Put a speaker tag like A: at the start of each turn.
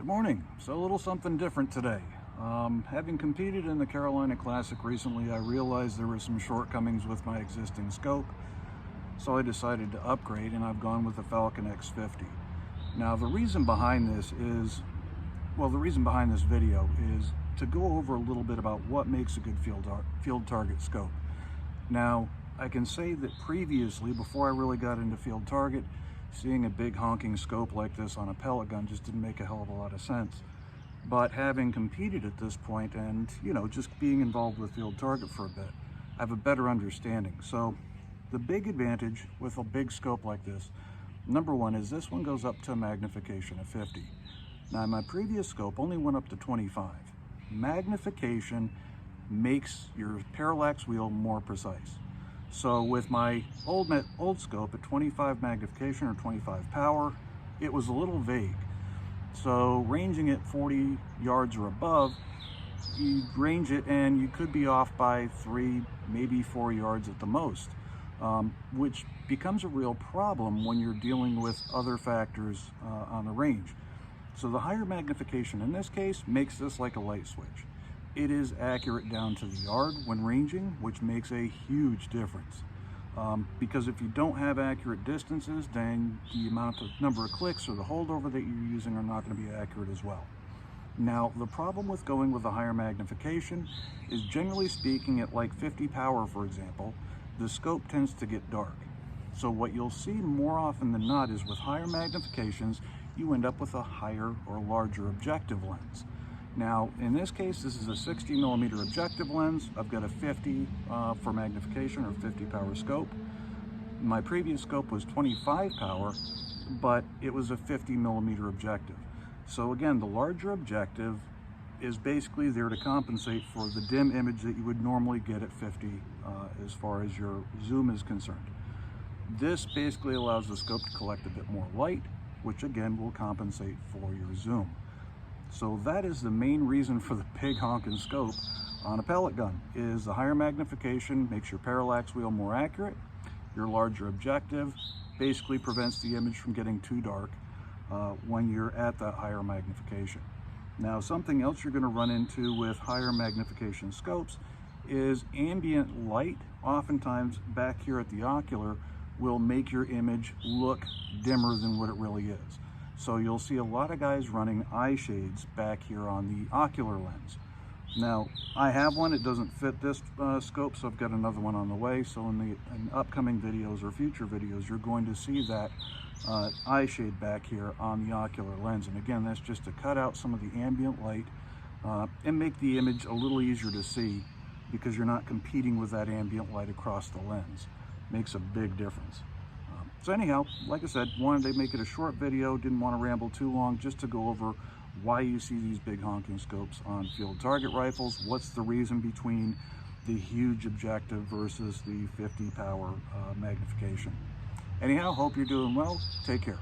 A: Good morning. So a little something different today. Having competed in the Carolina Classic recently, I realized there were some shortcomings with my existing scope, so I decided to upgrade and I've gone with the Falcon X50. Now the reason behind this video is to go over a little bit about what makes a good field target scope. Now I can say that previously, before I really got into field target, seeing a big honking scope like this on a pellet gun just didn't make a hell of a lot of sense. But having competed at this point and, just being involved with field target for a bit, I have a better understanding. So the big advantage with a big scope like this, number one, is this one goes up to a magnification of 50. Now my previous scope only went up to 25. Magnification makes your parallax wheel more precise. So with my old scope at 25 magnification or 25 power, it was a little vague. So ranging it 40 yards or above, you range it and you could be off by 3, maybe 4 yards at the most, which becomes a real problem when you're dealing with other factors on the range. So the higher magnification in this case makes this like a light switch. It is accurate down to the yard when ranging, which makes a huge difference. Because if you don't have accurate distances, then the number of clicks or the holdover that you're using are not going to be accurate as well. Now, the problem with going with a higher magnification is, generally speaking, at like 50 power, for example, the scope tends to get dark. So what you'll see more often than not is with higher magnifications, you end up with a higher or larger objective lens. Now, in this case, this is a 60mm objective lens. I've got a 50 for magnification or 50 power scope. My previous scope was 25 power, but it was a 50mm objective. So again, the larger objective is basically there to compensate for the dim image that you would normally get at 50 as far as your zoom is concerned. This basically allows the scope to collect a bit more light, which again will compensate for your zoom. So that is the main reason for the big honking scope on a pellet gun, is the higher magnification makes your parallax wheel more accurate. Your larger objective basically prevents the image from getting too dark when you're at that higher magnification. Now, something else you're going to run into with higher magnification scopes is ambient light. Oftentimes back here at the Ocular will make your image look dimmer than what it really is. So you'll see a lot of guys running eye shades back here on the Ocular lens. Now, I have one, it doesn't fit this scope, so I've got another one on the way. So in upcoming videos or future videos, you're going to see that eye shade back here on the Ocular lens. And again, that's just to cut out some of the ambient light and make the image a little easier to see, because you're not competing with that ambient light across the lens. Makes a big difference. So anyhow, like I said, wanted to make it a short video, didn't want to ramble too long, just to go over why you see these big honking scopes on field target rifles, what's the reason between the huge objective versus the 50 power magnification. Anyhow, hope you're doing well. Take care.